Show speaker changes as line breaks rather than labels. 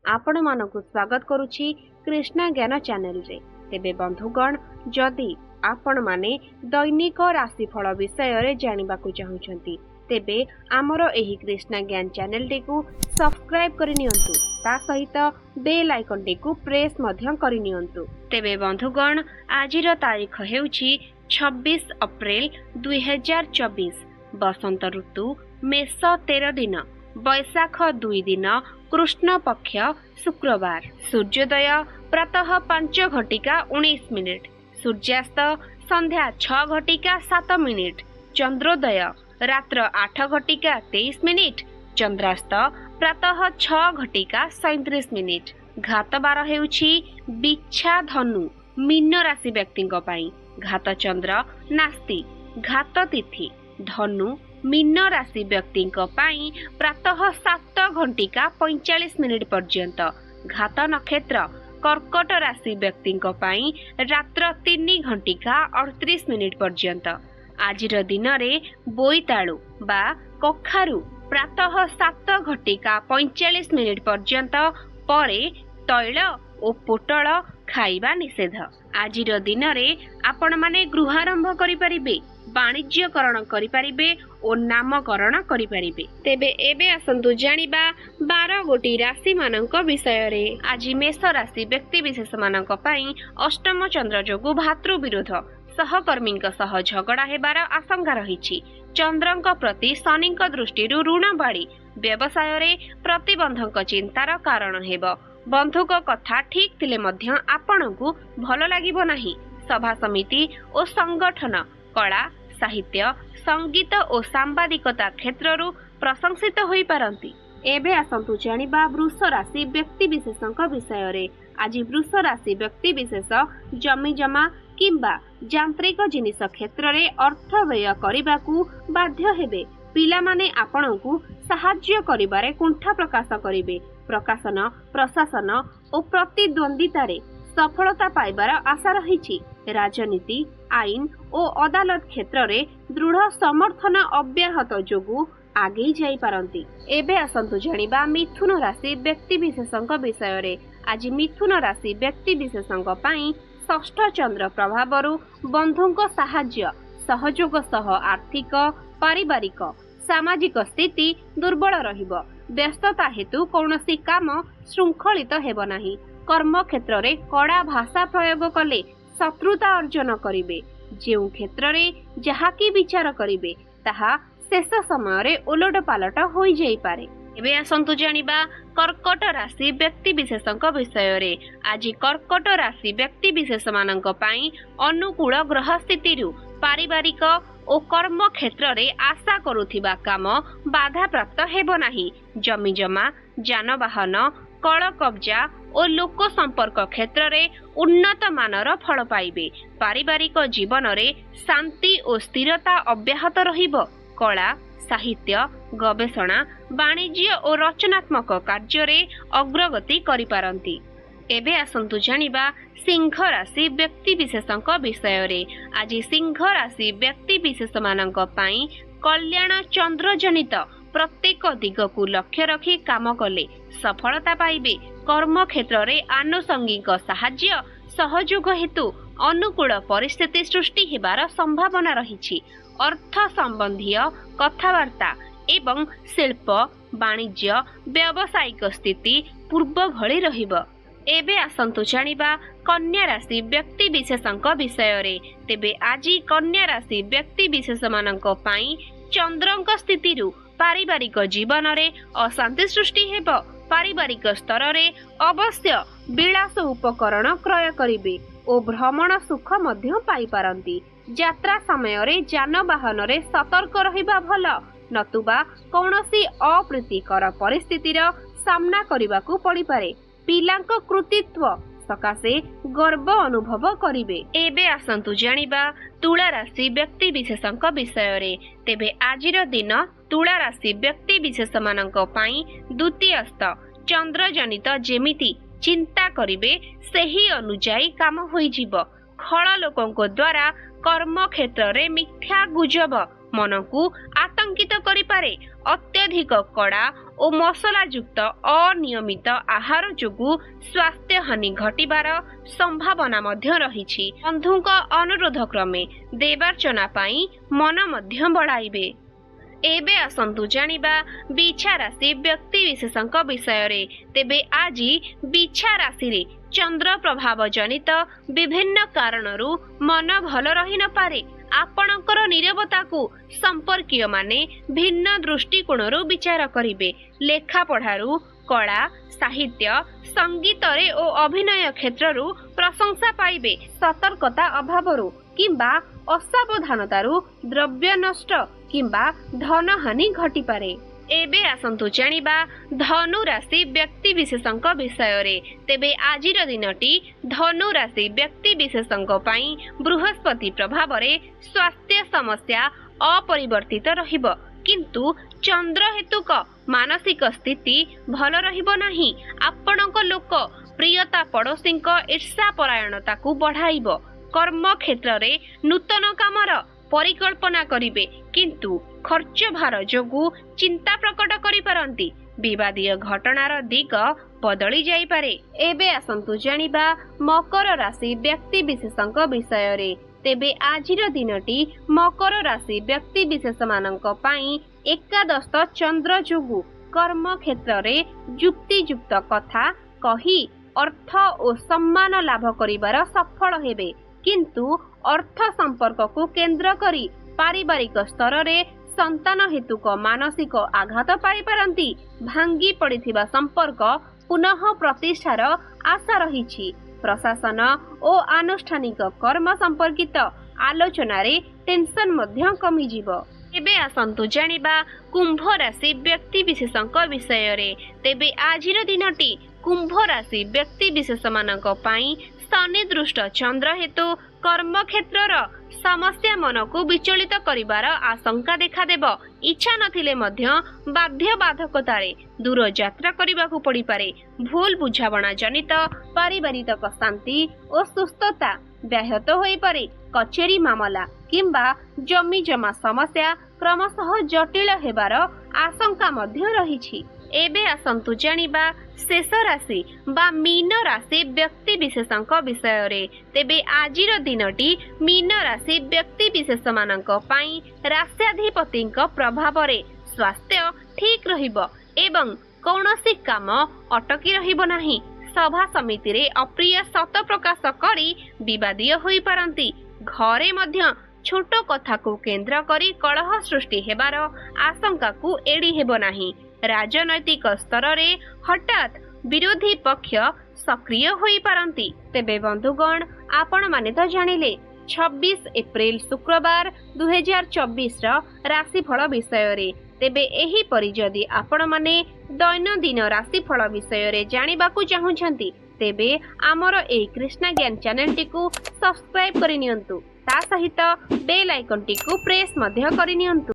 आपण मानकु स्वागत करुछि कृष्णा ज्ञान चैनल रे। तेबे बंधुगण जदि आपण माने दैनिक राशिफल विषय रे जानिबाकु चाहुछंती तेबे आमर एही कृष्णा ज्ञान चैनल टिकु सब्सक्राइब करि नियंतु ता सहित बेल आइकन टिकु प्रेस मध्यम करि नियंतु। तेबे बंधुगण आजिर तारीख हेउछि 26 अप्रैल 2024 बसंत ऋतु मेष 13 दिन बैशाख 2 दिन कृष्ण पक्ष शुक्रवार। सूर्योदय प्रातः 5:19 सूर्यास्त संध्या 6:07 चंद्रोदय रात्र 8:23 चंद्रास्त प्रातः 6:37 घात बार हेउछि बिच्छा धनु मीन राशि व्यक्तिंक पई घात चंद्र नास्ति घात तिथि धनु मीन राशि व्यक्तिंक पई प्रातः 7:45 पर्यंत घात नक्षत्र कर्कट राशि व्यक्तिंक पई रात्र 3:38 पर्यंत। आजिर दिन रे बोईतालु बा कखारु प्रातः 7:45 पर्यंत परे तैल और पोटल खाइबा निषेध। आजिर दिन रे आपण माने गृहारंभ करि परिबे वाणिज्यकरण करि परिबे और नामकरण करि परिबे। तेबे एबे आसंतु जानिबा 12 गोटी राशि मानक विषय रे। आज मेष राशि व्यक्ति विशेष मानक पई अष्टम चंद्र जोगु भातृ विरोध सहकर्मीक सह झगड़ा हेबार आशंका रहिछि। चंद्रंक प्रति शनिक दृष्टि ऋण बाड़ी व्यवसाय रे प्रतिबंधक चिंतार कारण हेबो। बंधुक कथा ठीक थिले मध्य आपणकु भल लागिबो नाही। सभा समिति और संगठन कला साहित्य संगीत और सांबादिकता क्षेत्ररु प्रशंसित होई पारंती। एबे आसंतु जानिबा वृष राशि व्यक्ति विशेषक विषय रे। आज वृष राशि व्यक्ति विशेष जमी जमा किंबा यांत्रिक जिनिस क्षेत्र रे अर्थ व्यय करिबाकू बाध्य हेबे। पिला माने आपणकू सहाय्य करिबारे कुंठा प्रकाश करिबे। प्रकाशन प्रशासन और प्रतिद्वंदिता रे सफलता पाइबार आशा रहिछि। राजनीति आईन और अदालत क्षेत्र रे दृढ़ समर्थन अव्याहत जोगु आगे जाई पारंती। एबे आसंतु जानिबा मिथुन राशि व्यक्ति विशेषक विषय रे। आज मिथुन राशि व्यक्ति विशेषक पई षष्ठ चंद्र प्रभावरु बंधुंक सहाय्य सहयोग सह आर्थिक पारिवारिक सामाजिक स्थिति दुर्बल रहिबो। व्यस्तता हेतु कौनसी काम श्रृंखलित हेबो नाही। कर्म क्षेत्र रे कड़ा भाषा प्रयोग कले शत्रुता अर्जन करिवे। जेउ क्षेत्र रे जहा की विचार करिवे ताहा शेष समय रे उलट पालट होई जाई पारे। एबे आसंतु जानिबा कर्कट राशि व्यक्ति विशेषक विषय रे। आज कर्कट राशि व्यक्ति विशेष मानक पई अनुकूल ग्रह स्थिति रु पारिवारिक और कर्म क्षेत्र रे आशा करुथिबा काम बाधा प्राप्त हेबो नाही। जमी जमा जानवाहन कल कब्जा और लोक संपर्क क्षेत्र रे उन्नत मानर फल पाइबे। पारिवारिक जीवन रे शांति और स्थिरता अव्याहत रहिबो। कला साहित्य गवेषणा वाणिज्य और रचनात्मक कार्य रे अग्रगति करि पारंती। एबे आसंतु जानिबा सिंह राशि व्यक्ति विशेषक विषय रे। आज सिंह राशि व्यक्ति विशेष मानक पई कल्याण चंद्र जनित प्रत्येक दिग को लक्ष्य रखी काम कले सफलता पाइबे। कर्म क्षेत्र रे आनुषंगिक सहाय्य सहयोग हेतु अनुकूल परिस्थिति सृष्टि हेबार संभावना रहिछि। अर्थ संबंधी कथबार्ता एवं शिल्प वाणिज्य व्यावसायिक स्थिति पूर्व भली रहिबो। एबे आसंतु जानिबा कन्या राशि व्यक्ति विशेषक विषय रे। तेबे आज कन्या राशि व्यक्ति विशेष मानक पई चंद्रंक स्थिति रु पारिवारिक जीवन रे अशांति सृष्टि हेबो। पारिवारिक स्तर रे अवश्य विलास उपकरण क्रय करिवे और भ्रमण सुख मध्य पाई पारंती। यात्रा समय रे जानवाहन रे सतर्क रहिबा भल नतुबा कौनसी अप्रीतिकर परिस्थितिर सामना करिबाकू पड़ी पारे। पिलांक कृतित्व सकाशे गर्व अनुभव करिवे। एबे आसंतु जानिबा तुला राशि व्यक्ति विशेषक विषय रे। तेबे आजिर दिन तुला राशि व्यक्ति विशेष मानक पई द्वितीयस्त चंद्र जनित जेमिति चिंता करिवे सेही अनुजाई काम होई जिवो। खळ लोकंको द्वारा कर्म क्षेत्र रे मिथ्या गुजब मन को आतंकित करिपारे। अत्यधिक कड़ा और मसलायुक्त अनियमित आहार जोगु स्वास्थ्य हानि घटिबार संभावना मध्य रहिछि। बंधुक अनुरोध क्रमे देवार्चना पाई मन मध्य बढ़ाइबे। एबे आसंतु जानिबा बिछा राशि व्यक्ति विशेषक विषय रे। तेबे आज बिछा राशि रे चंद्र प्रभाव जनित विभिन्न कारणरू मन भल रही न पारे। आपणकर नीरवता को संपर्कीय माने भिन्न दृष्टिकोणरू विचार करिवे। लेखा पढ़ारू कला साहित्य संगीत रे और अभिनय क्षेत्ररू प्रशंसा पाइबे। सतर्कता अभावरू किंबा असावधानतारू द्रव्य नष्ट किंबा धन हानि घटी पारे। एबे आसंतु जानिबा धनु राशि व्यक्ति विशेषक विषय रे। तेबे आजिर दिनटी धनु राशि व्यक्ति विशेषक पई बृहस्पति प्रभाव रे स्वास्थ्य समस्या अपरिवर्तित रहिबो, किंतु चंद्र हेतुक मानसिक स्थिति भल रहिबो नाही। आपणक लोक प्रियता पड़ोसी ईर्षा परायणता को बढ़ाइबो। कर्म क्षेत्र रे नूतन कामर परिकल्पना करिवे, किंतु खर्च भार जोगु चिंता प्रकट करि पारंती। विवादीय घटनार दिग बदली जाई पारे। एबे आसंतु जानिबा मकर राशि व्यक्ति विशेषक विषय रे। तेबे आजिर दिनटी मकर राशि व्यक्ति विशेष मानक पई एकादश चंद्र जोगु कर्म क्षेत्र रे युक्तियुक्त कथा कही अर्थ और सम्मान लाभ करिबार सफल हेबे, किंतु अर्थ संपर्क को केंद्र करी पारिवारिक स्तर रे संतान हेतुक मानसिक आघात पाई पारंती। भांगी पड़िथिबा संपर्क पुनः प्रतिष्ठार आशा रहिछि। प्रशासन और आनुष्ठानिक कर्म संपर्कित आलोचना रे टेंशन मध्य कमी जीवो। एबे आसंतु जानिबा कुंभ राशि व्यक्ति विशेषक विषय रे। तेबे आजिर दिनटी कुंभ राशि व्यक्ति विशेष मानक पई शनि दृष्ट चंद्र हेतु कर्म क्षेत्रर समस्या मन को विचलित करिबार आशंका देखा। इच्छा नथिले मध्य बाध्य बाधकतारे दूर यात्रा करबाकू पड़ी पारे। भूल बुझावणा जनित पारिवारिक शांति और सुस्थता व्याहत होई पारे। कचेरी मामला किंबा जमी जमा समस्या क्रमशः जटिल हेबार आशंका मध्य रहिछि। एबे आसंतु जानिबा शेष राशि बा मीन राशि व्यक्ति विशेषक विषय रे। तेबे आजिर दिनटी मीन राशि व्यक्ति विशेष मानक पई राष्ट्राधिपतिक प्रभाव रे स्वास्थ्य ठीक रहिबो एवं कौनसी काम अटकी रहिबो नाही। सभा समिति रे अप्रिय सत प्रकाश करी विवादीय होई पारंती। घरे मध्य छोट कथा को केंद्र करी कलह सृष्टि हेबार आशंका को एड़ी हेबो नाही। राजनैतिक स्तर रे हठात विरोधी पक्ष सक्रिय होई पारंती। तेबे बंधुगण आपण माने तो जानिले 26 एप्रिल शुक्रवार 2024 राशिफल विषय रे। तेबे एही परि जदि आपण माने दैनंदिन राशिफल विषय रे जानिबाकू चाहुछंती तेबे आमर ए कृष्णा ज्ञान चैनल टी को सब्सक्राइब करि नियंतु। ता सहित बेल आइकन टी को प्रेस मध्य करि नियंतु।